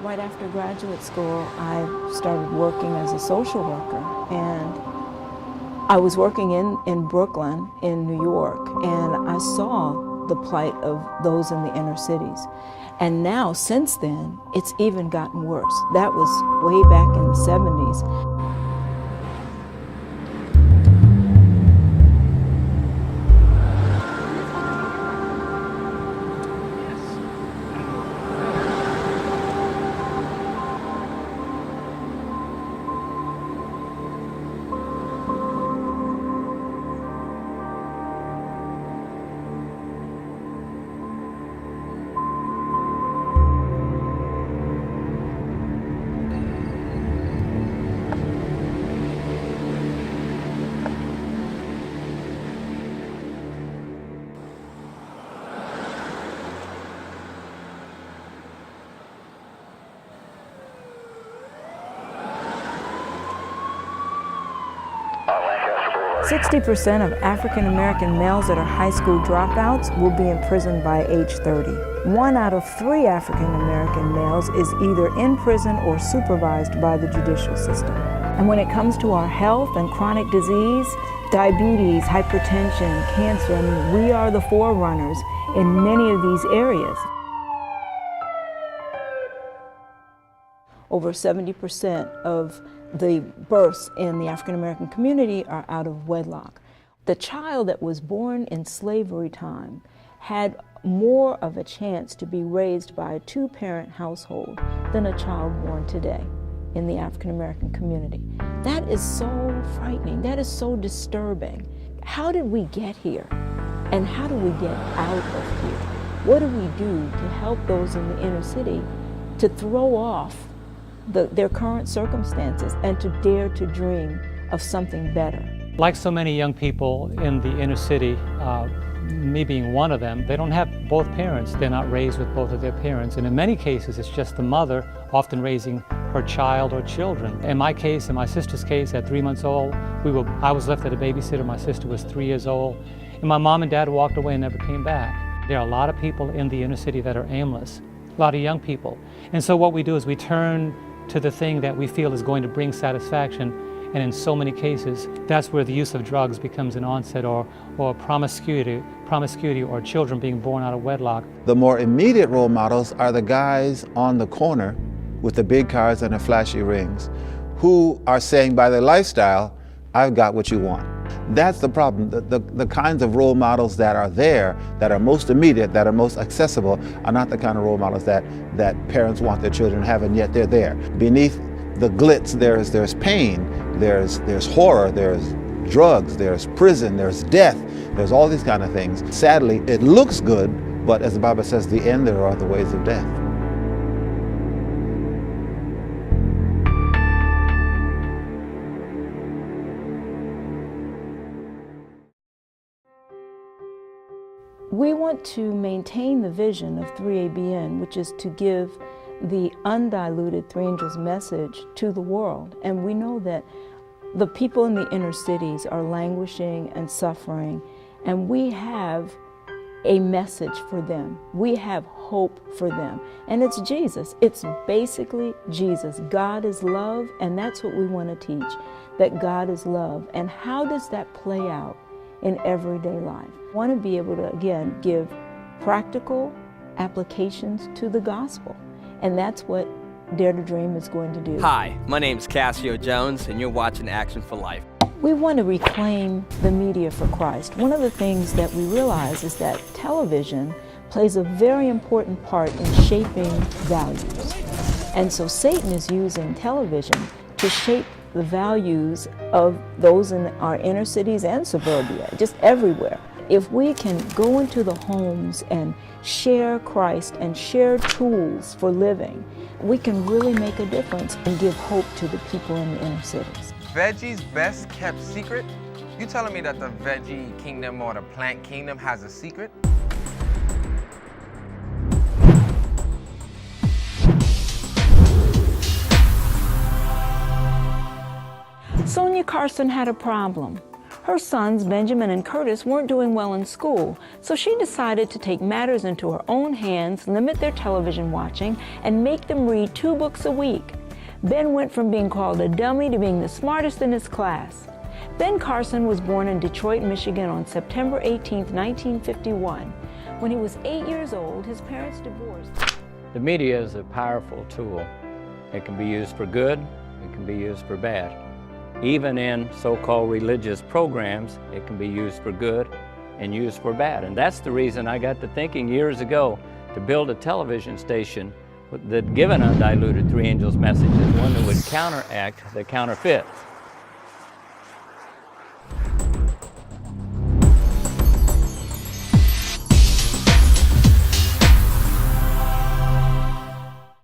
Right after graduate school, I started working as a social worker, and I was working in Brooklyn, in New York, and I saw the plight of those in the inner cities. And now, since then, it's even gotten worse. That was way back in the 70s. 60% of African American males that are high school dropouts will be in prison by age 30. 1 out of 3 African American males is either in prison or supervised by the judicial system. And when it comes to our health and chronic disease, diabetes, hypertension, cancer, I mean, we are the forerunners in many of these areas. Over 70% of the births in the African American community are out of wedlock. The child that was born in slavery time had more of a chance to be raised by a 2-parent household than a child born today in the African American community. That is so frightening. That is so disturbing. How did we get here? And how do we get out of here? What do we do to help those in the inner city to throw off their current circumstances and to dare to dream of something better? Like so many young people in the inner city, me being one of them, they don't have both parents. They're not raised with both of their parents. And in many cases, it's just the mother often raising her child or children. In my case, in my sister's case, at 3 months old, I was left at a babysitter. My sister was 3 years old. And my mom and dad walked away and never came back. There are a lot of people in the inner city that are aimless, a lot of young people. And so what we do is we turn to the thing that we feel is going to bring satisfaction, and in so many cases, that's where the use of drugs becomes an onset, or promiscuity, or children being born out of wedlock. The more immediate role models are the guys on the corner with the big cars and the flashy rings, who are saying by their lifestyle, I've got what you want. That's the problem. The kinds of role models that are there, that are most immediate, that are most accessible, are not the kind of role models that parents want their children to have, and yet they're there. Beneath the glitz, there's pain, there's horror, there's drugs, there's prison, there's death, there's all these kind of things. Sadly, it looks good, but as the Bible says, the end there are the ways of death. We want to maintain the vision of 3ABN, which is to give the undiluted Three Angels message to the world. And we know that the people in the inner cities are languishing and suffering, and we have a message for them. We have hope for them. And it's Jesus. It's basically Jesus. God is love, and that's what we want to teach, that God is love. And how does that play out in everyday life? I want to be able to, again, give practical applications to the gospel. And that's what Dare to Dream is going to do. Hi, my name's Cassio Jones, and you're watching Action for Life. We want to reclaim the media for Christ. One of the things that we realize is that television plays a very important part in shaping values. And so Satan is using television to shape the values of those in our inner cities and suburbia, just everywhere. If we can go into the homes and share Christ and share tools for living, we can really make a difference and give hope to the people in the inner cities. Veggie's best kept secret? You telling me that the veggie kingdom or the plant kingdom has a secret? Sonia Carson had a problem. Her sons, Benjamin and Curtis, weren't doing well in school, so she decided to take matters into her own hands, limit their television watching, and make them read 2 books a week. Ben went from being called a dummy to being the smartest in his class. Ben Carson was born in Detroit, Michigan on September 18, 1951. When he was 8 years old, his parents divorced. The media is a powerful tool. It can be used for good, it can be used for bad. Even in so-called religious programs, it can be used for good and used for bad. And that's the reason I got to thinking years ago to build a television station that, given undiluted Three Angels messages, one that would counteract the counterfeit.